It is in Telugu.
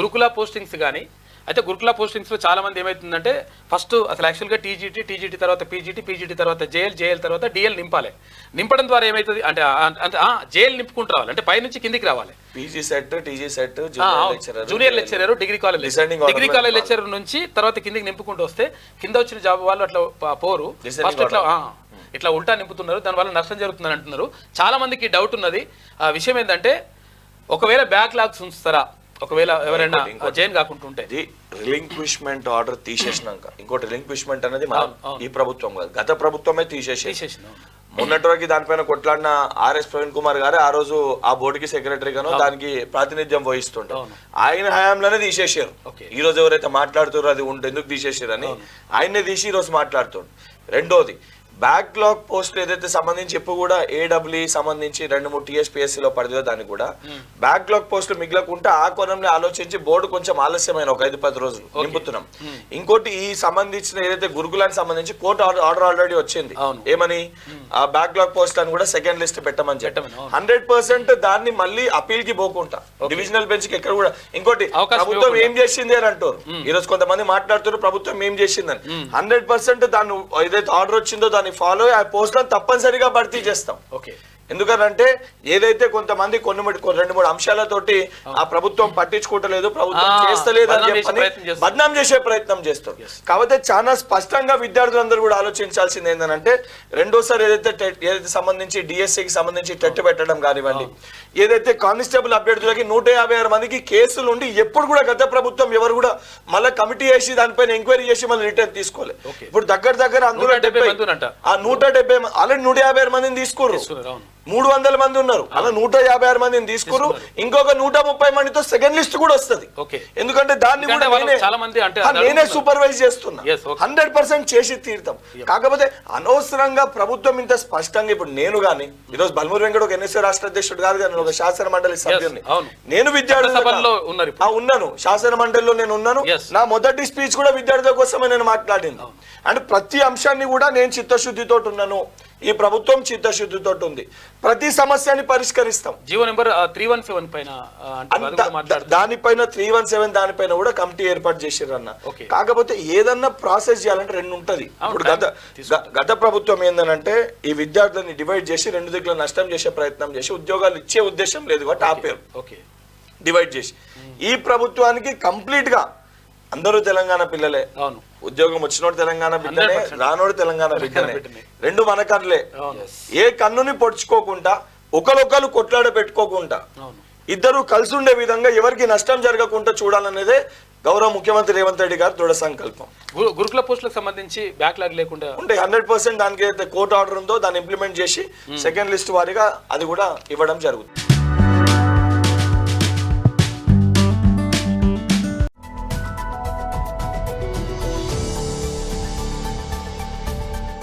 గురుకుల పోస్టింగ్స్ కానీ అయితే గురుకుల పోస్టింగ్స్లో చాలా మంది ఏమవుతుందంటే ఫస్ట్ అసలు యాక్చువల్గా టీజీటీ తర్వాత పీజీటీ తర్వాత జేఎల్ తర్వాత డిఎల్ నింపాలి. నింపడం ద్వారా ఏమవుతుంది అంటే జేఎల్ నింపుకుంటూ రావాలి, అంటే పైనుంచి కిందికి రావాలి. PG set, TG set, junior lecturer, degree college lecturer నుంచి తర్వాత కిందికి నింపుకుంటూ వస్తే కింద వచ్చిన జాబ్ వాళ్ళు అట్లా పోరు, ఫస్ట్ ఇట్లా ఉల్టా నింపుతున్నారు, దానివల్ల నష్టం జరుగుతుందని అంటున్నారు. చాలా మందికి డౌట్ ఉన్నది. ఆ విషయం ఏంటంటే ఒకవేళ బ్యాక్లాగ్స్ ఉంచుతారా, ఒకవేళ ఎవరైనా జైన్ కాకుండా ఉంటే రిలింక్విష్మెంట్ ఆర్డర్ తీసేసినాక ఇంకోటి రిలింక్విష్మెంట్ అనేది ఈ ప్రభుత్వం కాదు, గత ప్రభుత్వమే తీసేసి మొన్నటి వరకు దానిపైన కొట్లాడిన ఆర్ఎస్ ప్రవీణ్ కుమార్ గారు ఆ రోజు ఆ బోర్డుకి సెక్రటరీ గాను దానికి ప్రాతినిధ్యం వహిస్తుంటారు. ఆయన హయాంలోనే తీసేసారు. ఈ రోజు ఎవరైతే మాట్లాడుతారో అది ఎందుకు తీసేసారు అని ఆయన్నే తీసి ఈ రోజు మాట్లాడుతుండ్రు. రెండోది బ్యాక్లాగ్ పోస్ట్ ఏదైతే సంబంధించి ఇప్పుడు కూడా ఏడబ్ల్యూ సంబంధించి 2-3 టీఎస్పీఎస్సీలో పడిదో దానికి కూడా బ్యాక్లాగ్ పోస్టులు మిగలకుంటే ఆ కోణంలో ఆలోచించి బోర్డు కొంచెం ఆలస్యమైన ఒక 5-10 రోజులు నింపుతున్నాం. ఇంకోటి ఈ సంబంధించిన ఏదైతే గురుకులానికి సంబంధించి కోర్టు ఆర్డర్ ఆల్రెడీ వచ్చింది, ఏమని ఆ బ్యాక్లాగ్ పోస్ట్ అని కూడా సెకండ్ లిస్ట్ పెట్టమని చెప్పి 100% దాన్ని మళ్ళీ అపీల్ కి పోకుండా డివిజనల్ బెంచ్ కి ఎక్కడ కూడా. ఇంకోటి ప్రభుత్వం ఏం చేసింది అని అంటారు, ఈ రోజు కొంతమంది మాట్లాడుతున్నారు ప్రభుత్వం ఏం చేసిందని. 100% దాన్ని ఏదైతే ఆర్డర్ వచ్చిందో దాన్ని ఫాలో ఆ పోస్టులను తప్పనిసరిగా భర్తీ చేస్తాం. ఎందుకంటే ఏదైతే కొంతమంది 2-3 అంశాలతోటి ఆ ప్రభుత్వం పట్టించుకోవట్లేదు, ప్రభుత్వం చేస్తలేదు అని చెప్పని బద్నాం చేసే ప్రయత్నం చేస్తారు. కాబట్టి చాలా స్పష్టంగా విద్యార్థులందరూ కూడా ఆలోచించాల్సింది ఏంటంటే రెండోసారి ఏదైతే సంబంధించి డిఎస్సికి సంబంధించి టెట్ పెట్టడం కానివ్వండి, ఏదైతే కానిస్టేబుల్ అభ్యర్థులకి 156 మందికి కేసులు ఉండి ఎప్పుడు కూడా గత ప్రభుత్వం ఎవరు కూడా మళ్ళీ కమిటీ వేసి దానిపైన ఎంక్వైరీ చేసి మళ్ళీ రిటర్న్ తీసుకోలేదు. ఇప్పుడు దగ్గర అందులో 170 ఆల్రెడీ 156 మందిని తీసుకోరు, 300 మంది ఉన్నారు, అలా 156 మందిని తీసుకురు. ఇంకొక 130 మందితో సెకండ్ లిస్ట్ కూడా వస్తుంది. ఎందుకంటే దాన్ని కూడా నేనే సూపర్వైజ్ చేస్తున్నా, 100% చేసి తీరుతాం. కాకపోతే అనవసరంగా ప్రభుత్వం ఇంత స్పష్టంగా ఇప్పుడు నేను గాని ఈరోజు బల్మూరు వెంకట ఒక ఎన్ఎస్ఏ రాష్ట్ర అధ్యక్షుడు కాదు కానీ ఒక శాసన మండలి సభ్యుని, నేను విద్యార్థులు ఉన్నాను, శాసన మండలిలో నేను ఉన్నాను. నా మొదటి స్పీచ్ కూడా విద్యార్థుల కోసమే నేను మాట్లాడింది. అంటే ప్రతి అంశాన్ని కూడా నేను చిత్తశుద్ధితో ఉన్నాను, ఈ ప్రభుత్వం చిత్తశుద్ధితో ఉంది, ప్రతి సమస్యని పరిష్కరిస్తాం. జీవో నెంబర్ 317 పైన దానిపైన 317 దానిపైన కూడా కమిటీ ఏర్పాటు చేసారు అన్న. కాకపోతే ఏదన్నా ప్రాసెస్ చేయాలంటే 2 ఉంటది. ఇప్పుడు గత ప్రభుత్వం ఏందనంటే ఈ విద్యార్థులని డివైడ్ చేసి 2 దిక్కుల నష్టం చేసే ప్రయత్నం చేసి ఉద్యోగాలు ఇచ్చే ఉద్దేశం లేదు కాబట్టి ఆపేరు, డివైడ్ చేసి. ఈ ప్రభుత్వానికి కంప్లీట్ గా అందరూ తెలంగాణ పిల్లలే, ఉద్యోగం వచ్చినోడు తెలంగాణ బిడ్డనే, రానోడు తెలంగాణ బిడ్డనే, 2 మనకర్లే. ఏ కన్నుని పొడుచుకోకుండా ఒకరొకరు కొట్లాడ పెట్టుకోకుండా ఇద్దరు కలిసి ఉండే విధంగా ఎవరికి నష్టం జరగకుండా చూడాలనేదే గౌరవ ముఖ్యమంత్రి రేవంత్ రెడ్డి గారు దృఢ సంకల్పం. గురుకుల పోస్టులకు సంబంధించి బ్యాక్లాగ్ లేకుండా ఉంటే 100% దానికి ఏదైతే కోర్టు ఆర్డర్ ఉందో దాన్ని ఇంప్లిమెంట్ చేసి సెకండ్ లిస్ట్ వారీగా అది కూడా ఇవ్వడం జరుగుతుంది.